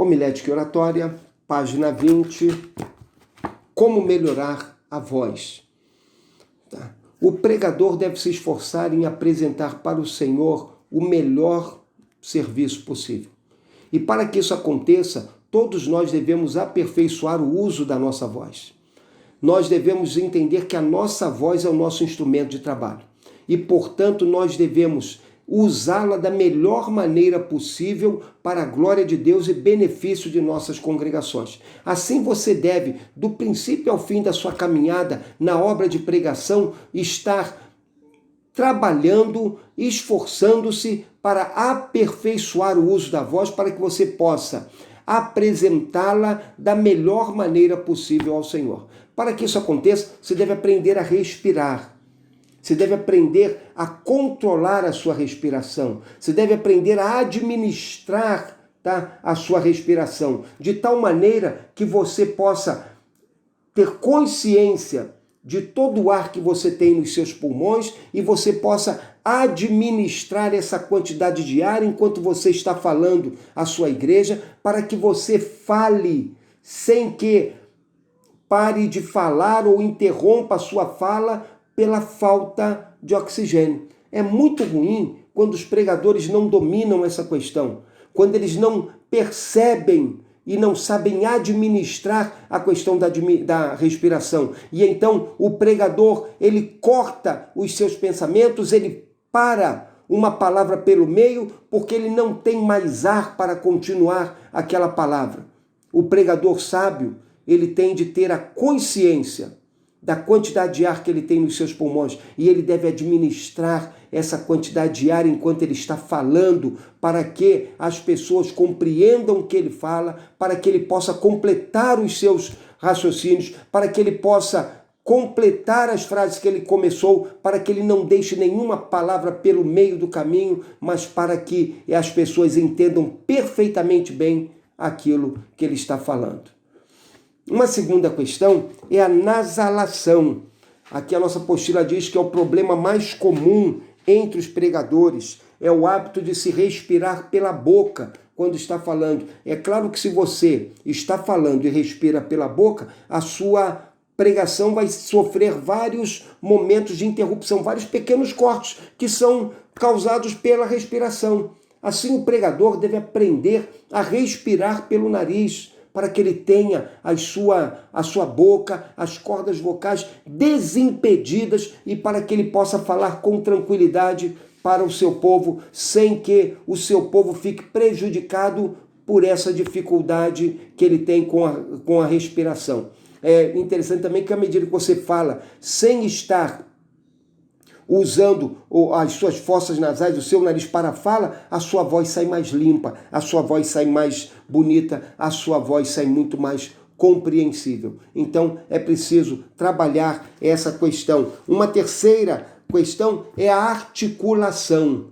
Homilética e oratória, página 20. Como melhorar a voz? Tá? O pregador deve se esforçar em apresentar para o Senhor o melhor serviço possível. E para que isso aconteça, todos nós devemos aperfeiçoar o uso da nossa voz. Nós devemos entender que a nossa voz é o nosso instrumento de trabalho. E, portanto, nós devemos usá-la da melhor maneira possível para a glória de Deus e benefício de nossas congregações. Assim você deve, do princípio ao fim da sua caminhada na obra de pregação, estar trabalhando, esforçando-se para aperfeiçoar o uso da voz para que você possa apresentá-la da melhor maneira possível ao Senhor. Para que isso aconteça, você deve aprender a respirar. Você deve aprender a controlar a sua respiração. Você deve aprender a administrar, tá, a sua respiração, de tal maneira que você possa ter consciência de todo o ar que você tem nos seus pulmões e você possa administrar essa quantidade de ar enquanto você está falando à sua igreja, para que você fale sem que pare de falar ou interrompa a sua fala pela falta de oxigênio. É muito ruim quando os pregadores não dominam essa questão, quando eles não percebem e não sabem administrar a questão da respiração. E então o pregador, ele corta os seus pensamentos, ele para uma palavra pelo meio, porque ele não tem mais ar para continuar aquela palavra. O pregador sábio, ele tem de ter a consciência da quantidade de ar que ele tem nos seus pulmões e ele deve administrar essa quantidade de ar enquanto ele está falando, para que as pessoas compreendam o que ele fala, para que ele possa completar os seus raciocínios, para que ele possa completar as frases que ele começou, para que ele não deixe nenhuma palavra pelo meio do caminho, mas para que as pessoas entendam perfeitamente bem aquilo que ele está falando. Uma segunda questão é a nasalação. Aqui a nossa apostila diz que é o problema mais comum entre os pregadores. É o hábito de se respirar pela boca quando está falando. É claro que se você está falando e respira pela boca, a sua pregação vai sofrer vários momentos de interrupção, vários pequenos cortes que são causados pela respiração. Assim, o pregador deve aprender a respirar pelo nariz, para que ele tenha a sua boca, as cordas vocais desimpedidas e para que ele possa falar com tranquilidade para o seu povo, sem que o seu povo fique prejudicado por essa dificuldade que ele tem com a respiração. É interessante também que à medida que você fala sem estar usando as suas fossas nasais, o seu nariz para a fala, a sua voz sai mais limpa, a sua voz sai mais bonita, a sua voz sai muito mais compreensível. Então é preciso trabalhar essa questão. Uma terceira questão é a articulação.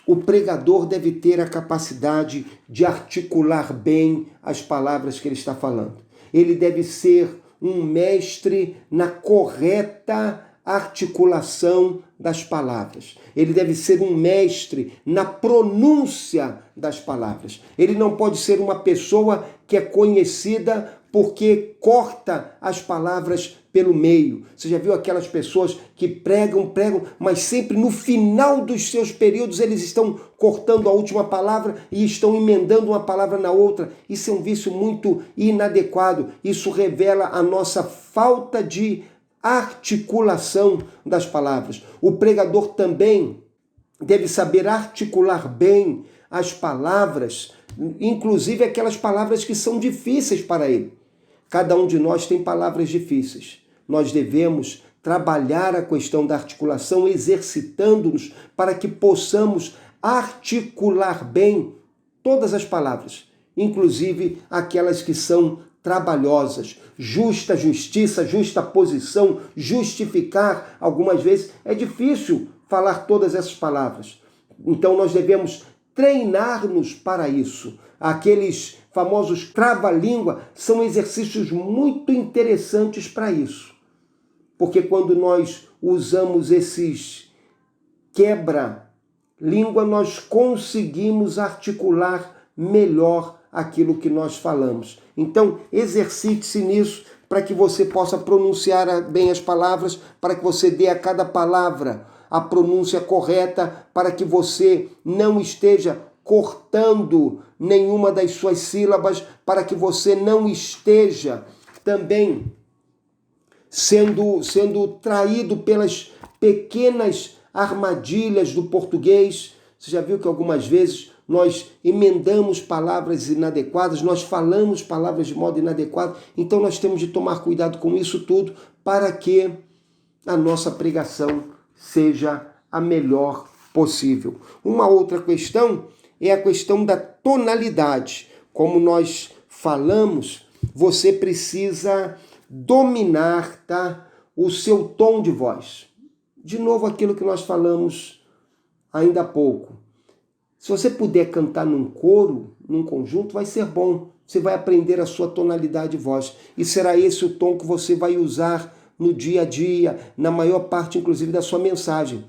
O pregador deve ter a capacidade de articular bem as palavras que ele está falando. Ele deve ser um mestre na correta articulação das palavras. Ele deve ser um mestre na pronúncia das palavras. Ele não pode ser uma pessoa que é conhecida porque corta as palavras pelo meio. Você já viu aquelas pessoas que pregam, mas sempre no final dos seus períodos eles estão cortando a última palavra e estão emendando uma palavra na outra. Isso é um vício muito inadequado. Isso revela a nossa falta de articulação das palavras. O pregador também deve saber articular bem as palavras, inclusive aquelas palavras que são difíceis para ele. Cada um de nós tem palavras difíceis. Nós devemos trabalhar a questão da articulação, exercitando-nos para que possamos articular bem todas as palavras, inclusive aquelas que são trabalhosas. Justa justiça, justa posição, justificar, algumas vezes é difícil falar todas essas palavras. Então nós devemos treinar-nos para isso. Aqueles famosos trava-língua são exercícios muito interessantes para isso. Porque quando nós usamos esses quebra-língua, nós conseguimos articular melhor aquilo que nós falamos. Então, exercite-se nisso para que você possa pronunciar bem as palavras, para que você dê a cada palavra a pronúncia correta, para que você não esteja cortando nenhuma das suas sílabas, para que você não esteja também sendo traído pelas pequenas armadilhas do português. Você já viu que algumas vezes nós emendamos palavras inadequadas, nós falamos palavras de modo inadequado, então nós temos de tomar cuidado com isso tudo para que a nossa pregação seja a melhor possível. Uma outra questão é a questão da tonalidade. Como nós falamos, você precisa dominar, tá, o seu tom de voz. De novo, aquilo que nós falamos ainda há pouco. Se você puder cantar num coro, num conjunto, vai ser bom. Você vai aprender a sua tonalidade de voz. E será esse o tom que você vai usar no dia a dia, na maior parte, inclusive, da sua mensagem.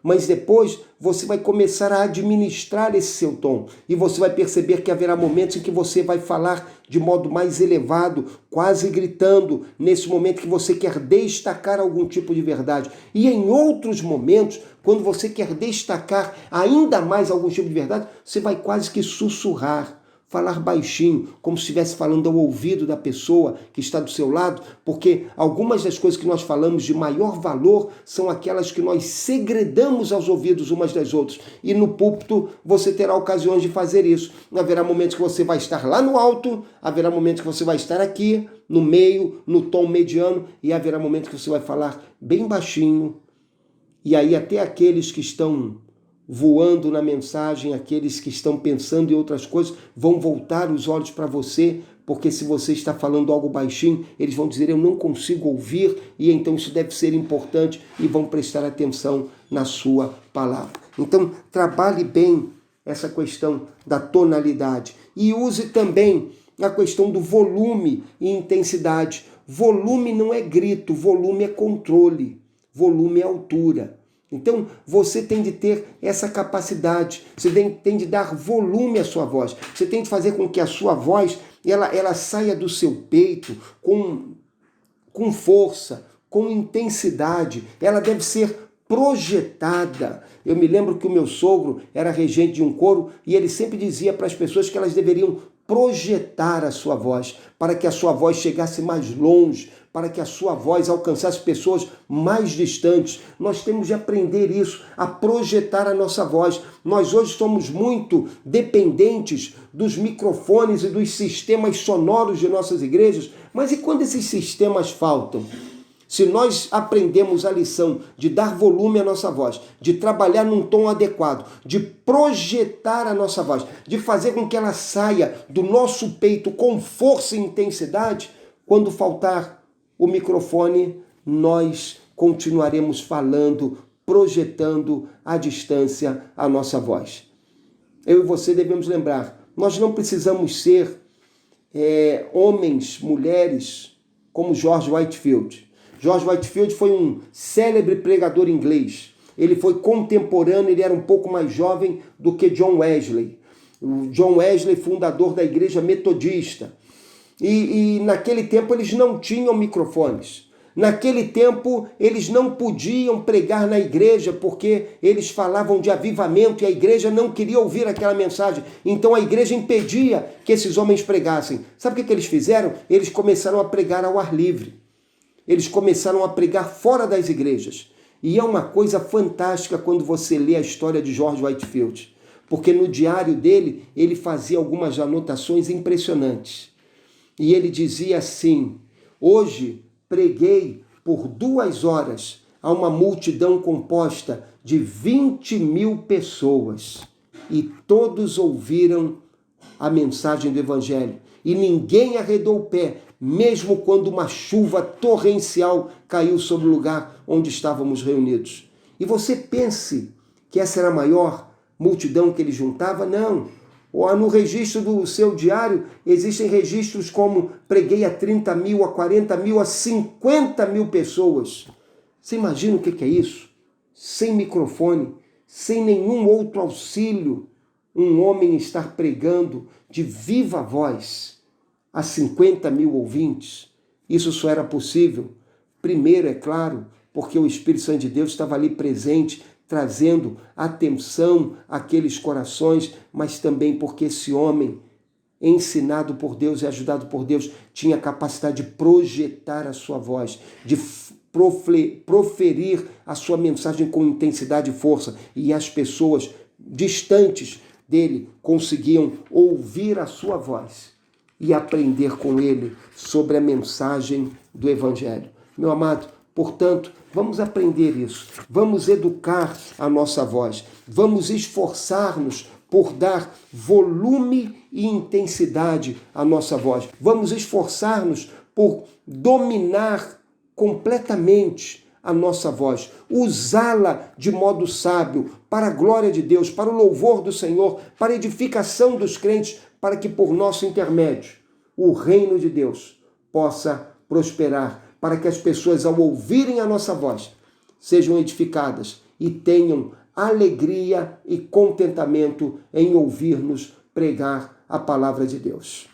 Mas depois você vai começar a administrar esse seu tom. E você vai perceber que haverá momentos em que você vai falar de modo mais elevado, quase gritando, nesse momento que você quer destacar algum tipo de verdade. E em outros momentos, quando você quer destacar ainda mais algum tipo de verdade, você vai quase que sussurrar, falar baixinho, como se estivesse falando ao ouvido da pessoa que está do seu lado, porque algumas das coisas que nós falamos de maior valor são aquelas que nós segredamos aos ouvidos umas das outras. E no púlpito você terá ocasiões de fazer isso. Haverá momentos que você vai estar lá no alto, haverá momentos que você vai estar aqui, no meio, no tom mediano, e haverá momentos que você vai falar bem baixinho. E aí até aqueles que estão voando na mensagem, aqueles que estão pensando em outras coisas, vão voltar os olhos para você, porque se você está falando algo baixinho, eles vão dizer, eu não consigo ouvir, e então isso deve ser importante, e vão prestar atenção na sua palavra. Então, trabalhe bem essa questão da tonalidade, e use também a questão do volume e intensidade. Volume não é grito, volume é controle, volume é altura. Então, você tem de ter essa capacidade, você tem de dar volume à sua voz, você tem de fazer com que a sua voz ela saia do seu peito com força, com intensidade, ela deve ser projetada. Eu me lembro que o meu sogro era regente de um coro e ele sempre dizia para as pessoas que elas deveriam projetar a sua voz, para que a sua voz chegasse mais longe, para que a sua voz alcançasse pessoas mais distantes. Nós temos de aprender isso, a projetar a nossa voz. Nós hoje somos muito dependentes dos microfones e dos sistemas sonoros de nossas igrejas, mas e quando esses sistemas faltam? Se nós aprendemos a lição de dar volume à nossa voz, de trabalhar num tom adequado, de projetar a nossa voz, de fazer com que ela saia do nosso peito com força e intensidade, quando faltar o microfone, nós continuaremos falando, projetando à distância a nossa voz. Eu e você devemos lembrar, nós não precisamos ser homens, mulheres, como George Whitefield. George Whitefield foi um célebre pregador inglês. Ele foi contemporâneo, ele era um pouco mais jovem do que John Wesley. O John Wesley, fundador da igreja metodista. E naquele tempo eles não tinham microfones. Naquele tempo eles não podiam pregar na igreja porque eles falavam de avivamento e a igreja não queria ouvir aquela mensagem. Então a igreja impedia que esses homens pregassem. Sabe o que eles fizeram? Eles começaram a pregar ao ar livre. Eles começaram a pregar fora das igrejas. E é uma coisa fantástica quando você lê a história de George Whitefield, porque no diário dele, ele fazia algumas anotações impressionantes. E ele dizia assim, hoje preguei por 2 horas a uma multidão composta de 20.000 pessoas e todos ouviram a mensagem do Evangelho. E ninguém arredou o pé, mesmo quando uma chuva torrencial caiu sobre o lugar onde estávamos reunidos. E você pense que essa era a maior multidão que ele juntava? Não. No registro do seu diário, existem registros como preguei a 30.000, a 40.000, a 50.000 pessoas. Você imagina o que é isso? Sem microfone, sem nenhum outro auxílio um homem estar pregando de viva voz a 50 mil ouvintes? Isso só era possível, primeiro, é claro, porque o Espírito Santo de Deus estava ali presente, trazendo atenção àqueles corações, mas também porque esse homem, ensinado por Deus e ajudado por Deus, tinha a capacidade de projetar a sua voz, de proferir a sua mensagem com intensidade e força, e as pessoas distantes dele conseguiam ouvir a sua voz e aprender com ele sobre a mensagem do Evangelho. Meu amado, portanto, vamos aprender isso, vamos educar a nossa voz, vamos esforçar-nos por dar volume e intensidade à nossa voz. Vamos esforçar-nos por dominar completamente a nossa voz, usá-la de modo sábio, para a glória de Deus, para o louvor do Senhor, para a edificação dos crentes, para que por nosso intermédio o reino de Deus possa prosperar, para que as pessoas, ao ouvirem a nossa voz, sejam edificadas e tenham alegria e contentamento em ouvir-nos pregar a palavra de Deus.